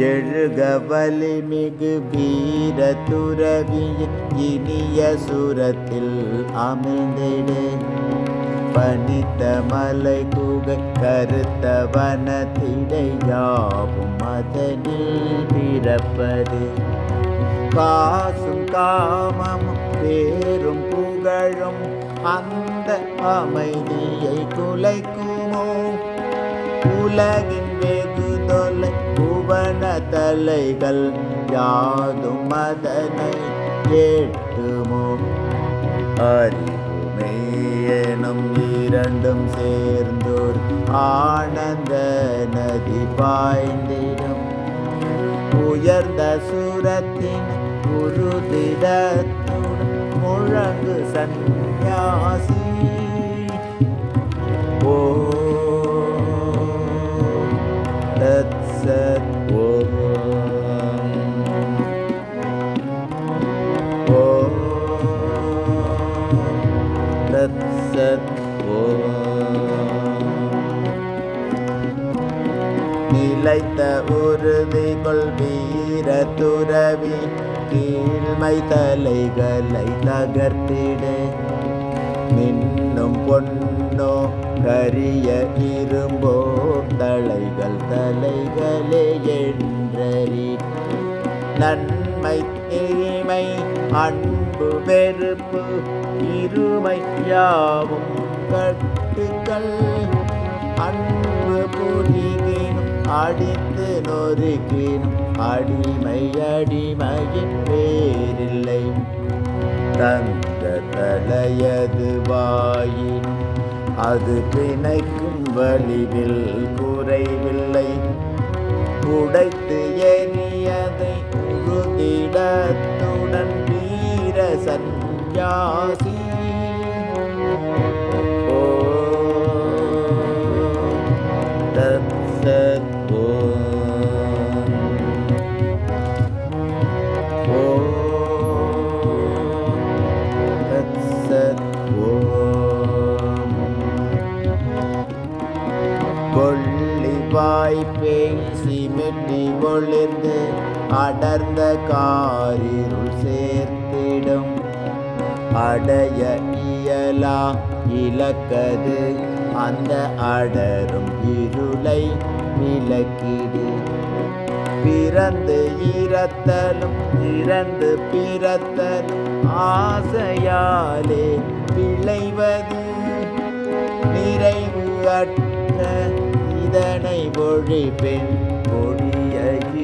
எழுக வலிமிகு வீர துறவியின் இனிய சுரத்தில் அமிழ்ந்திடு. பனித்த மலை குகை கருத்த வனத்திடை யாவும் அதனில் பிறப்பது. காசும் காமமும் பேரும் புகழும் அந்த அமைதியை குலைக்குமோ? உலகின் வெகு தொலை புவன தலைகள் யாதும் அதனை ஏற்றுமோ? அறிவுமே எனும் இரண்டும் சேர்ந்தோர் ஆனந்த நதி பாய்ந்திடும். உயர்ந்த சுரத்தின் உருதிடத்துடன் முழங்கு சந்நியாசி. ஓ தத்சத். ஓம் தத்சத். நிலைத்த உறுதி கொள் வீர துறவி கீழ்மை தலைகளை தகர்த்திடு. மின்னும் பொன்னோ கரிய இரும்போ தலைகளே என்றறி. நன்மை தீமை அன்பு வெறுப்பு இருமை யாவும் கட்டுக்கள். அன்பு புரிகினும் அடித்து நொறுக்கினும் அடிமை அடிமையின் பேரில்லை. தந்த தலையது வாயினும் அது பிணைக்கும் வலிவில் குறைவில்லை. உடைத்து எரியதை உறுதிடத்துடன் வீர சந்நியாசி. ஓ தத்சத். கொள்ளிவாய் பேசி மெல்லி ஒளிர்ந்து அடர்ந்த காரிருள் சேர்த்திடும். அடைய இயலா இலக்கது அந்த அடரும் இருளை விலக்கிடு. பிறந்து இறத்தலும் இறந்து பிறத்தலும் ஆசையாலே விளைவது. நிறைவு அற்ற இதனை ஒழிப்பெண் ஒழிய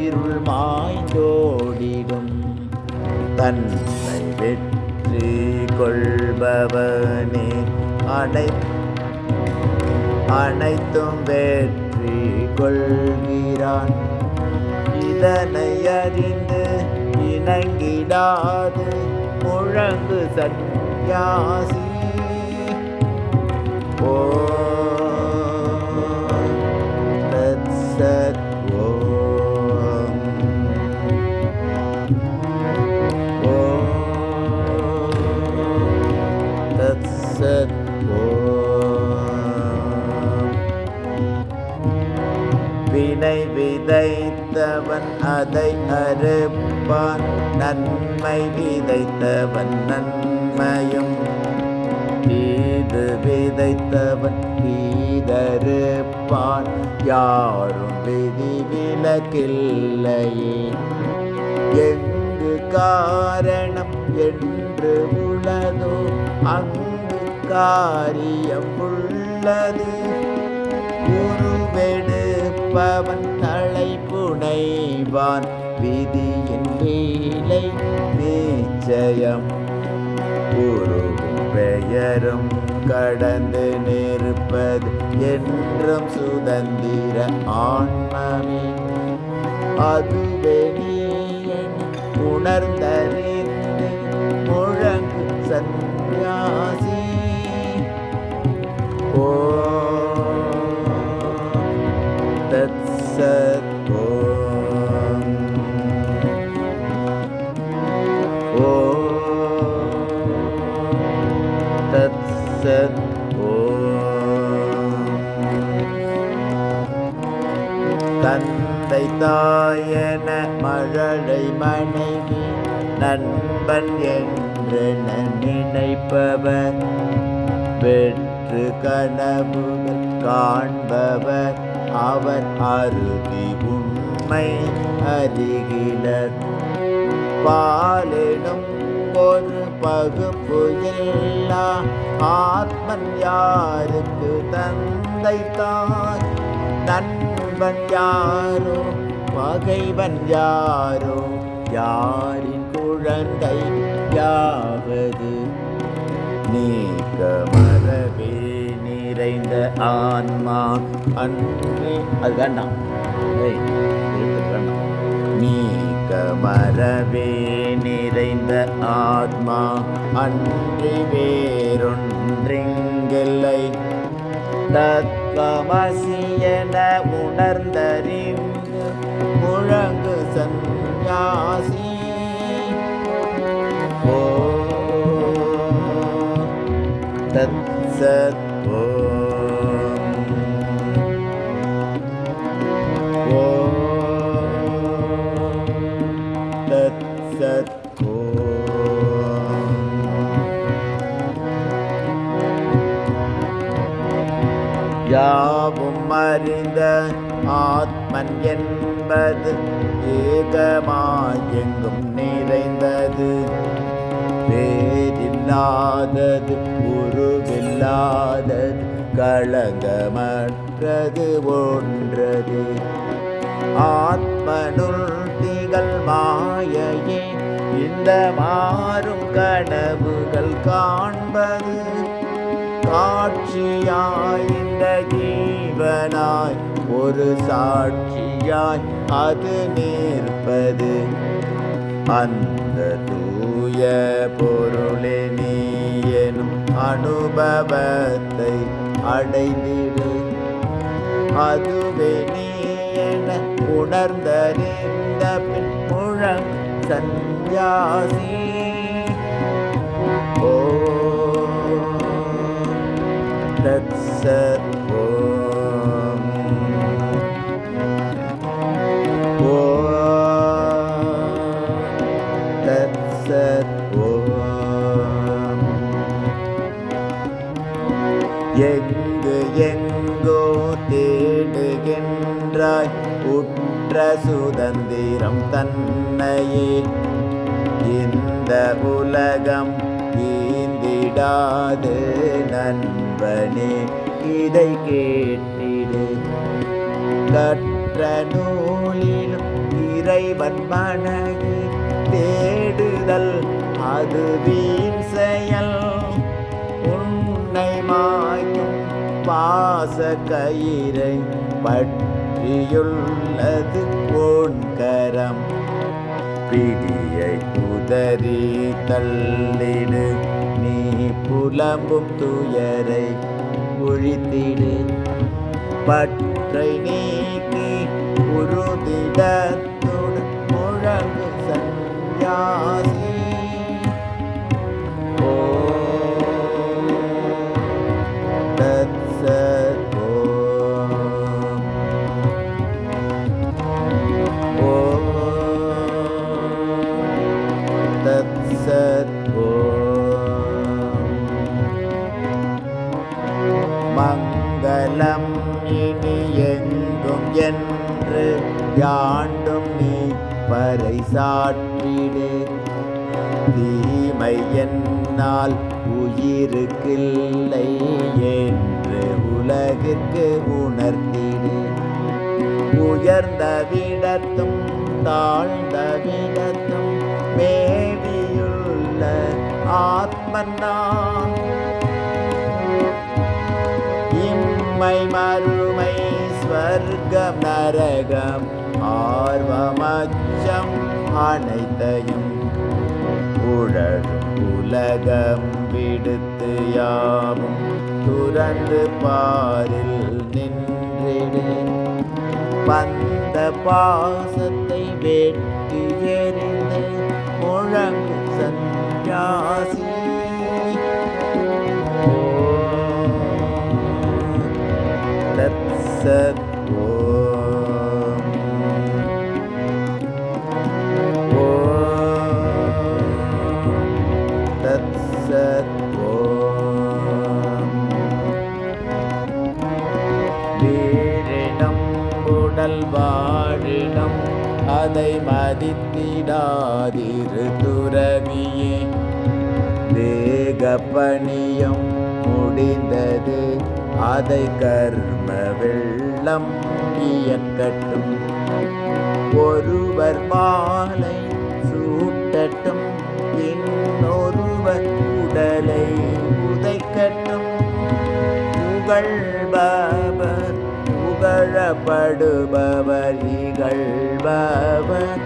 இருள் மாய்ந்தோடிடும். தன்னை வெற்றி கொள்பவனே அனைத்தும் வெற்றி கொள்கிறான். இதனை அறிந்து இணங்கிடாது முழங்கு சந்நியாசி. ஓ தத்சத். ஓம் தத்சத். வினை விதைத்தவன் அதை அறுப்பான். நன்மை விதைத்தவன் நன்மையும் தீது விதைத்தவன் தீதறுப்பான். யாரும் விதி விலக்கில்லையே. எங்கு காரணம் என்று உள்ளதோ அங்கு காரியம் உள்ளது. உருவெடுப்பவன் தலை புனைவான். விதியின் லீலை நிச்சயம். உருவும் பெயரும் கடந்து நிற்பது என்றும் சுதந்திர ஆன்மமே. அதுவே நீ உணர்ந்தறிந்து முழங்கு சந்நியாசி. ஓ தத்சத். ஓ தத்சத். ஓம் தன் தந்தை தாயென மழலை மனைவி நண்பன் என்று நினைப்பவர் வெற்று கனவுகள் காண்பவர் அவர் அருதி உண்மை அறிகிலர். பாலினும் ஒரு பகுப்பு இல்லா ஆத்மன் யாருக்கு தந்தை தாய்? நண்பன் யாரோ பகைவன் யாரோ யாரின் குழந்தை யாவது? நீக்க மரபே நிறைந்த ஆன்மா அன்றே அது வேண்டாம். நீக்க மரபே நிறைந்த ஆத்மா அன்றி வேறொன்றிங்கில்லை. தத்வமசியென உணர்ந்தறிந்து முழங்கு சந்நியாசி. ஓ தத் சத் ஓம். தத் சத் ஓம். யாவும் அறிந்த ஆத்மன் என்பது ஏகமாயெங்கும் நிறைந்தது. வேறில்லாதது உருவில்லாதது களங்கமற்றது ஒன்றது. ஆத்மனுள் திகழ் மாயையே இந்த மாறும் கனவுகள் காண்பது. காட்சியாய் இந்த ஜீவனாய் ஒரு சாட்சியாய் அது நிற்பது. அந்த தூய பொருளே நீ எனும் அனுபவத்தை அடைந்திடு. அதுவே நீ என உணர்ந்தறிந்த பின் முழங் சந்நியாசி. ஓ தத் சத் ஓம். ஓ தத் சத் ஓம். எங்கு எங்கோ தேடுகின்றாய் உற்ற சுதந்திரம் தன்னையே. இந்த உலகம் ஈந்திடாது நண்பனே இதை கேட்டிடு. கற்ற நூலிலும் இறைவன் மனையை தேடுதல் அது வீண் செயல். உன்னை மாயும் பாச கயிறை பற்றியுள்ளது உன் கரம். பிடியை குதறி தள்ளிடு நீ புலம்பும் துயரை ஒழித்திடு. பற்றை நீக்கி உறுதிடத்தோடு முழங்கு சந்நியாசி. ஓ தத் சத் ஓம். ஓ தத் சத் ஓம். மங்களம் இனி எங்கும் என்று யாண்டும் நீ பறைசாற்றிடு. தீமை என்னால் உயிருக்கில்லை என்று உலகிற்கு உணர்த்திடு. உயர்ந்த விடத்தும் தாழ்ந்த விடத்தும் மேவியுள்ள ஆத்மன் நான். இம்மை மறுமை ஸ்வர்க்கம் நரகம் ஆர்வமச்சம் அனைத்தையும் உழலும் உலகம் விடுத்து யாவும் துறந்து பாரில் நின்றிடு. பந்த பாசத்தை வெட்டி எறிந்து முழங்கு சந்நியாசி. தத் சத் ஓம். விடாதிரு துறவியே. வேகப்பணியும் முடிந்தது, அதை கர்ம வெள்ளம் இயக்கட்டும். ஒருவர் மாலை சூட்டட்டும், இன்னொருவர் உடலை உதைக்கட்டும். புகழ்பவர் புகழப்படுபவர், இகழ்பவர்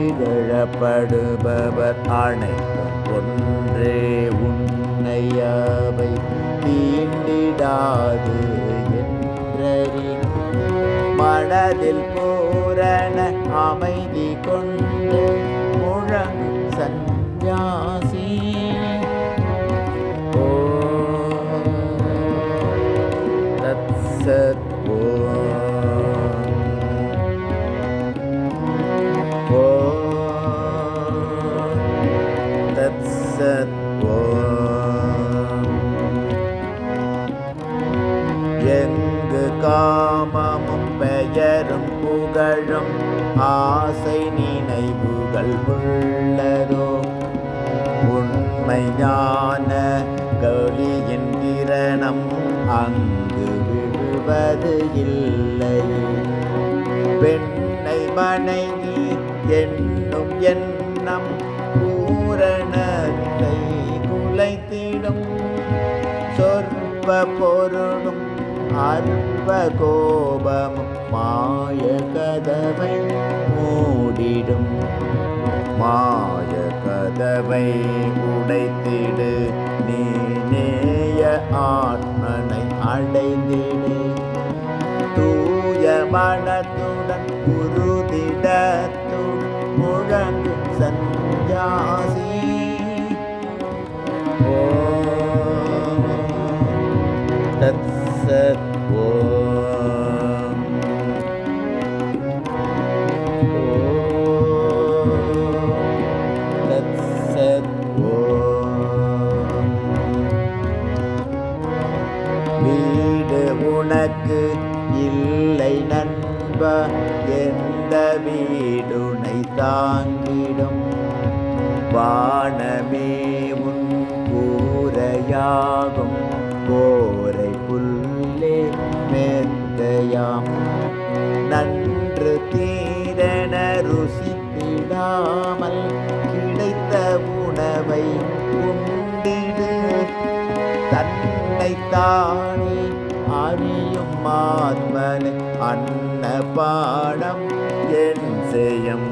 இகழப்படுபவர், அனைத்தும் ஒன்றே உன்னையவை தீண்டிடாது என்றறி. மனதில் பூரண அமைதி கொண்டு முழங்கு சந்நியாசி. தத்சத். தத்சத். எங்கு காமமும் பெயரும் புகழும் ஆசை நினைவுகள் உள்ளதோ, உண்மை ஞான கலியின் கிரணம் அங்கு விழுவது இல்லை. பெண்ணை மனைவி என்னும் எண்ணம் பூரணத்தை குலைத்திடும். சொற்ப பொருளும் அற்ப கோபமும் மாய கதவை மூடிடும். மாய கதவை உடைத்திடு, நீ நேய ஆத்மனை அடைந்திடு. தூய மனத்துடன் உறுதிடத்துடன் முழங்கு சந்நியாசி. தத்சத். தத்சத். வீடு உனக்கு இல்லை நண்ப, எந்த வீடுனை தாங்கிடும். வானமே உன் கூரையாகும், கோரை புல்லே மெத்தையாம். நன்று தீரென ருசித்திடாமல் கிடைத்த உணவை உண்டிடு. தன்னைத்தானே அறியும் ஆத்மனை அன்ன பாடம் என் செய்யும்.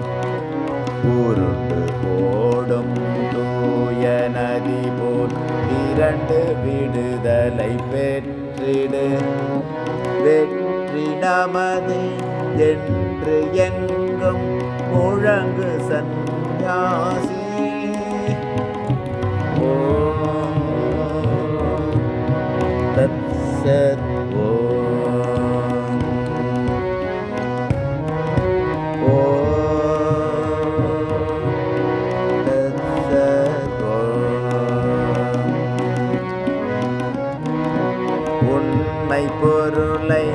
உருண்டு ஓடும் தூய நதி போல் இரண்டு விடுதலை பெற்றிடு. வெற்றி நமது என்று எங்கும் முழங்கு சந்நியாசி. தத்சத். உண்மை பொருளை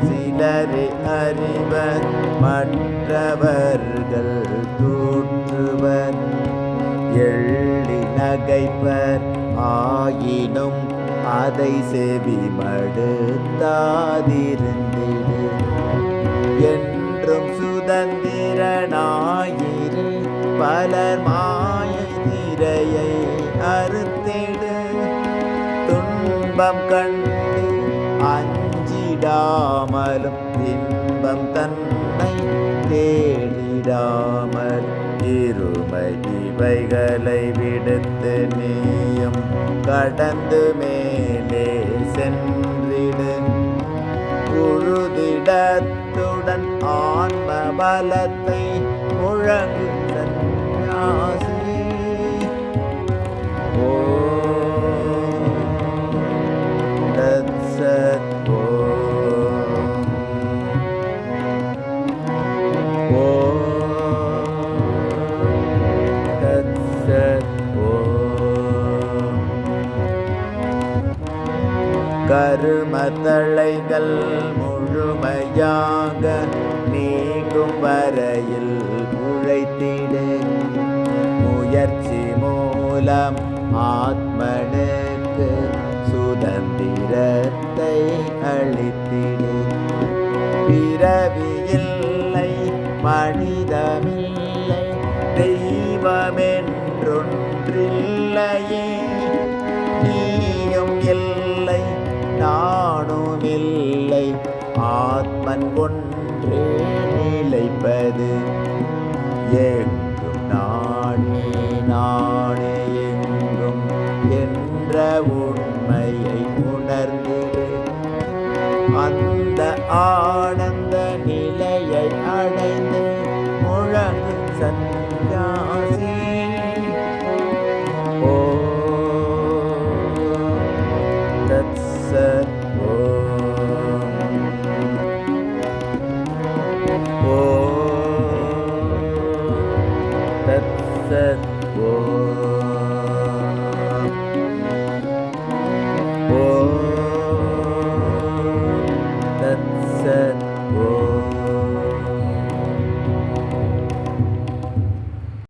சிலரை அறிவர், மற்றவர்கள் தூற்றுவர். எள்ளி நகைப்பர் ஆயினும் அதை செவி மடுத்தாதிருந்திடு. என்றும் சுதந்திரனாயிரு, பலர் மாய திரையை அறுத்திடு. துன்பம் கண்டு அஞ்சிடாமலும் இன்பம் தன்னை தேடிடாமல் இருமை இவைகளை விடுத்து நீயும் கடந்து மேலே சென்றிடு. உறுதிடத்துடன் ஆன்ம பலத்தை முழங்கு சந்நியாசி. தத்சத். கரும தளைகள் முழுமையாக நீங்கும் வரையில் உழைத்திடு. மூலம் ஆத்மனுக்கு சுதந்திரத்தை அளித்திடு. பிறவியில்லை, மனிதமில்லை, தெய்வமென்றொன்றில்லையே. நீயும் இல்லை, நானும் இல்லை, ஆத்மன் ஒன்றே நிலைப்பது. எங்கும் நானே, நானே எங்கும் என்ற உண்மையை உணர்ந்திடு. அந்த ஆனந்த நிலையை அடைந்து முழங்கு சந்நியாசி. ஓ தத்சத். ஓ தத்சத். ஓ